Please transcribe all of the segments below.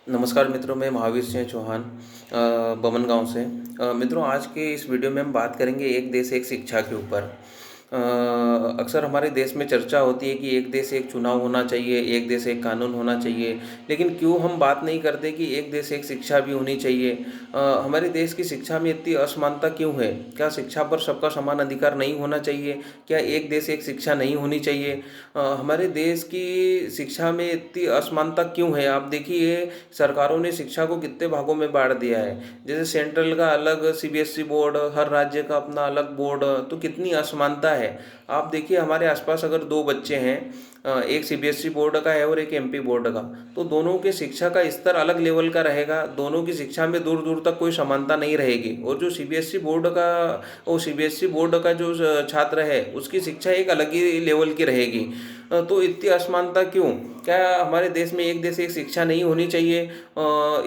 नमस्कार मित्रों, मैं महावीर सिंह चौहान बमन गांव से। मित्रों, आज के इस वीडियो में हम बात करेंगे एक देश एक शिक्षा के ऊपर। अक्सर हमारे देश में चर्चा होती है कि एक देश एक चुनाव होना चाहिए, एक देश एक कानून होना चाहिए, लेकिन क्यों हम बात नहीं करते कि एक देश एक शिक्षा भी होनी चाहिए। हमारे देश की शिक्षा में इतनी असमानता क्यों है? क्या शिक्षा पर सबका समान अधिकार नहीं होना चाहिए? क्या एक देश एक शिक्षा नहीं होनी चाहिए? हमारे देश की शिक्षा में इतनी असमानता क्यों है? आप देखिए, सरकारों ने शिक्षा को कितने भागों में बांट दिया है। जैसे सेंट्रल का अलग सीबीएसई बोर्ड, हर राज्य का अपना अलग बोर्ड, तो कितनी असमानता है। आप देखिए, हमारे आसपास अगर दो बच्चे हैं, एक सीबीएसई बोर्ड का है और एक एमपी बोर्ड का, तो दोनों के शिक्षा का स्तर अलग लेवल का रहेगा। दोनों की शिक्षा में दूर दूर तक कोई समानता नहीं रहेगी। और जो सीबीएसई बोर्ड का, वो सीबीएसई बोर्ड का जो छात्र है, उसकी शिक्षा एक अलग ही लेवल की रहेगी। तो इतनी असमानता क्यों? क्या हमारे देश में एक देश एक शिक्षा नहीं होनी चाहिए?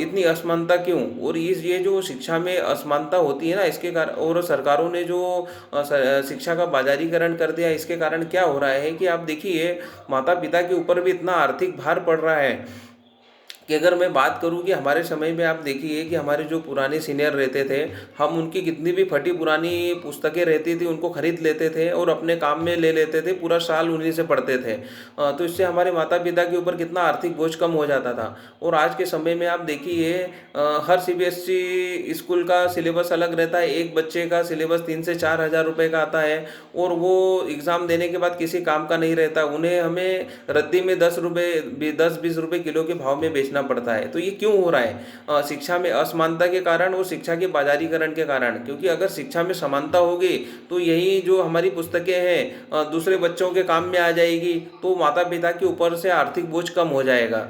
इतनी असमानता क्यों? और ये जो शिक्षा में असमानता होती है ना, इसके कारण, और सरकारों ने जो शिक्षा का बाजारीकरण कर दिया, इसके कारण क्या हो रहा है कि आप देखिए, माता पिता के ऊपर भी इतना आर्थिक भार पड़ रहा है कि अगर मैं बात करूं कि हमारे समय में आप देखिए कि हमारे जो पुराने सीनियर रहते थे, हम उनकी कितनी भी फटी पुरानी पुस्तकें रहती थी उनको खरीद लेते थे और अपने काम में ले लेते थे, पूरा साल उन्हीं से पढ़ते थे। तो इससे हमारे माता पिता के ऊपर कितना आर्थिक बोझ कम हो जाता था। और आज के समय में आप देखिए, हर सीबीएसई स्कूल का सिलेबस अलग रहता है। एक बच्चे का सिलेबस 3 से 4 हज़ार रुपये का आता है, और वो एग्ज़ाम देने के बाद किसी काम का नहीं रहता। उन्हें हमें रद्दी में 10 रुपये, 10-20 रुपये किलो के भाव में बेचना पड़ता है। तो ये क्यों हो रहा है? शिक्षा में असमानता के कारण और शिक्षा के बाजारीकरण के कारण। क्योंकि अगर शिक्षा में समानता होगी तो यही जो हमारी पुस्तकें हैं दूसरे बच्चों के काम में आ जाएगी, तो माता पिता के ऊपर से आर्थिक बोझ कम हो जाएगा।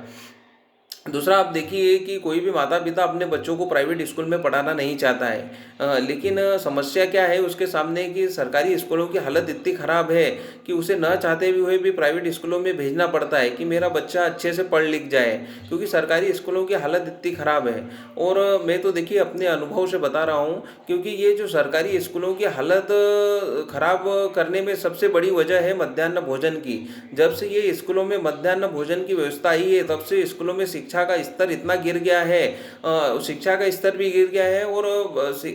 दूसरा, आप देखिए कि कोई भी माता पिता अपने बच्चों को प्राइवेट स्कूल में पढ़ाना नहीं चाहता है, लेकिन समस्या क्या है उसके सामने कि सरकारी स्कूलों की हालत इतनी ख़राब है कि उसे न चाहते हुए भी प्राइवेट स्कूलों में भेजना पड़ता है कि मेरा बच्चा अच्छे से पढ़ लिख जाए, क्योंकि सरकारी स्कूलों की हालत इतनी ख़राब है। और मैं तो देखिए अपने अनुभव से बता रहा हूँ, क्योंकि ये जो सरकारी स्कूलों की हालत ख़राब करने में सबसे बड़ी वजह है मध्याह्न भोजन की। जब से ये स्कूलों में मध्याह्न भोजन की व्यवस्था आई है, तब से स्कूलों में शिक्षा का स्तर इतना गिर गया है, शिक्षा का स्तर भी गिर गया है और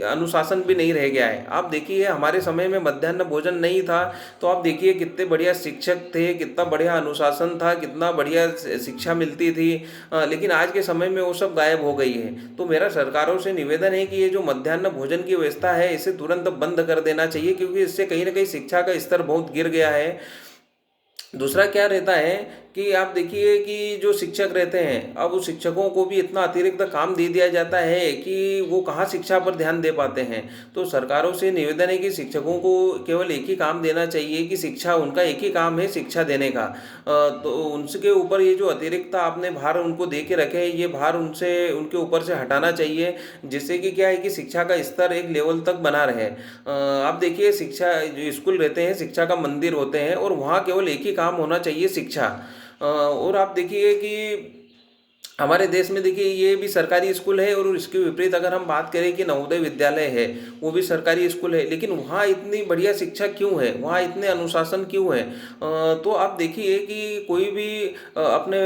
अनुशासन भी नहीं रह गया है। आप देखिए, हमारे समय में मध्याह्न भोजन नहीं था, तो आप देखिए कितने बढ़िया शिक्षक थे, कितना बढ़िया अनुशासन था, कितना बढ़िया शिक्षा मिलती थी। लेकिन आज के समय में वो सब गायब हो गई है। तो मेरा सरकारों से निवेदन है कि ये जो मध्याह्न भोजन की व्यवस्था है, इसे तुरंत बंद कर देना चाहिए, क्योंकि इससे कहीं ना कहीं शिक्षा का स्तर बहुत गिर गया है। दूसरा क्या रहता है कि आप देखिए कि जो शिक्षक रहते हैं, अब उस शिक्षकों को भी इतना अतिरिक्त काम दे दिया जाता है कि वो कहाँ शिक्षा पर ध्यान दे पाते हैं। तो सरकारों से निवेदन है कि शिक्षकों को केवल एक ही काम देना चाहिए, कि शिक्षा, उनका एक ही काम है शिक्षा देने का। तो उनके ऊपर ये जो अतिरिक्त आपने भार उनको दे के रखे हैं, ये भार उनसे, उनके ऊपर से हटाना चाहिए, जिससे कि क्या है कि शिक्षा का स्तर एक लेवल तक बना रहे। आप देखिए, शिक्षा जो स्कूल रहते हैं, शिक्षा का मंदिर होते हैं, और वहाँ केवल एक ही काम होना चाहिए, शिक्षा। और आप देखिए कि हमारे देश में देखिए ये भी सरकारी स्कूल है, और इसके विपरीत अगर हम बात करें कि नवोदय विद्यालय है, वो भी सरकारी स्कूल है, लेकिन वहाँ इतनी बढ़िया शिक्षा क्यों है, वहाँ इतने अनुशासन क्यों है? तो आप देखिए कि कोई भी अपने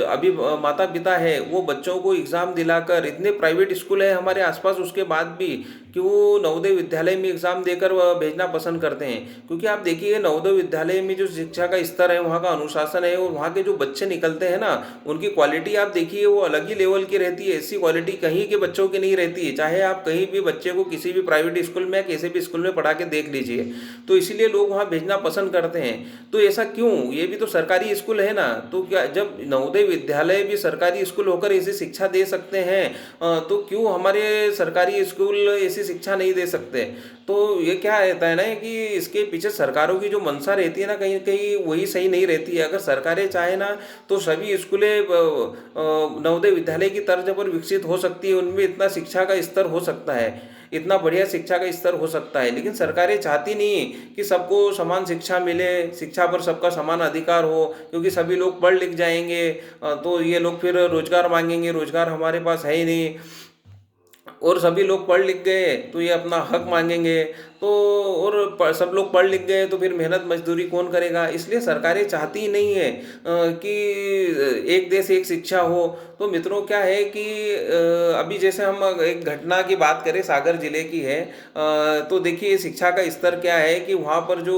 अभी माता पिता है, वो बच्चों को एग्ज़ाम दिलाकर, इतने प्राइवेट स्कूल है हमारे आसपास, उसके बाद भी क्यों नवोदय विद्यालय में एग्ज़ाम देकर वह भेजना पसंद करते हैं? क्योंकि आप देखिए, नवोदय विद्यालय में जो शिक्षा का स्तर है, वहाँ का अनुशासन है, और वहाँ के जो बच्चे निकलते हैं ना, उनकी क्वालिटी आप देखिए वो अलग ही लेवल की रहती है। ऐसी क्वालिटी कहीं के बच्चों की नहीं रहती है, चाहे आप कहीं भी बच्चे को किसी भी प्राइवेट स्कूल में या किसी भी स्कूल में पढ़ा के देख लीजिए। तो इसीलिए लोग वहाँ भेजना पसंद करते हैं। तो ऐसा क्यों? ये भी तो सरकारी स्कूल है ना। तो क्या, जब नवोदय विद्यालय भी सरकारी स्कूल होकर ऐसी शिक्षा दे सकते हैं, तो क्यों हमारे सरकारी स्कूल ऐसी शिक्षा नहीं दे सकते? तो ये क्या रहता है ना कि इसके पीछे सरकारों की जो मंशा रहती है ना, कहीं कहीं वही सही नहीं रहती है। अगर सरकारें चाहे ना, तो सभी स्कूलें नवोदय विद्यालय की तर्ज पर विकसित हो सकती है, उनमें इतना शिक्षा का स्तर हो सकता है, इतना बढ़िया शिक्षा का स्तर हो सकता है। लेकिन सरकारें चाहती नहीं कि सबको समान शिक्षा मिले, शिक्षा पर सबका समान अधिकार हो, क्योंकि सभी लोग पढ़ लिख जाएंगे, तो ये लोग फिर रोजगार मांगेंगे, रोजगार हमारे पास है ही नहीं। और सभी लोग पढ़ लिख गए तो ये अपना हक मांगेंगे। तो और सब लोग पढ़ लिख गए तो फिर मेहनत मजदूरी कौन करेगा? इसलिए सरकारें चाहती ही नहीं है कि एक देश एक शिक्षा हो। तो मित्रों क्या है कि अभी जैसे हम एक घटना की बात करें, सागर जिले की है। तो देखिए शिक्षा का स्तर क्या है कि वहाँ पर जो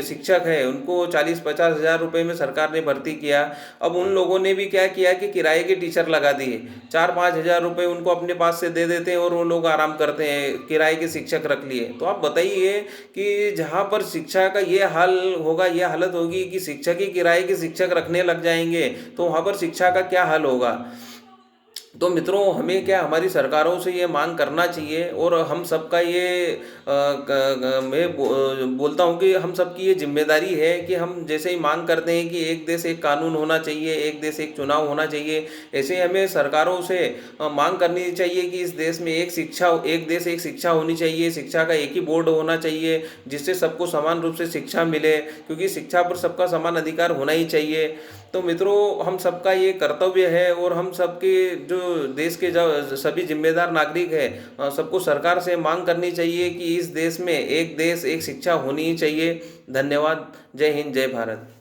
शिक्षक है उनको 40-50 हज़ार रुपये में सरकार ने भर्ती किया। अब उन लोगों ने भी क्या किया कि किराए के टीचर लगा दिए, 4-5 हज़ार रुपये उनको अपने पास से दे देते हैं और वो लोग आराम करते हैं, किराए के शिक्षक रख लिए। तो आप बताइए कि जहाँ पर शिक्षा का ये हाल होगा, ये हालत होगी कि शिक्षक ही किराए के शिक्षक रखने लग जाएंगे, तो वहाँ पर शिक्षा का क्या हाल होगा? तो मित्रों हमें क्या, हमारी सरकारों से ये मांग करना चाहिए और हम सबका ये मैं बोलता हूँ कि हम सबकी ये जिम्मेदारी है कि हम जैसे ही मांग करते हैं कि एक देश एक कानून होना चाहिए, एक देश एक चुनाव होना चाहिए, ऐसे ही हमें सरकारों से मांग करनी चाहिए कि इस देश में एक देश एक शिक्षा होनी चाहिए, शिक्षा का एक ही बोर्ड होना चाहिए जिससे सबको समान रूप से शिक्षा मिले, क्योंकि शिक्षा पर सबका समान अधिकार होना ही चाहिए। तो मित्रों हम सबका ये कर्तव्य है और हम सबके जो देश के जो सभी जिम्मेदार नागरिक हैं, सबको सरकार से मांग करनी चाहिए कि इस देश में एक देश एक शिक्षा होनी ही चाहिए। धन्यवाद। जय हिंद, जय भारत।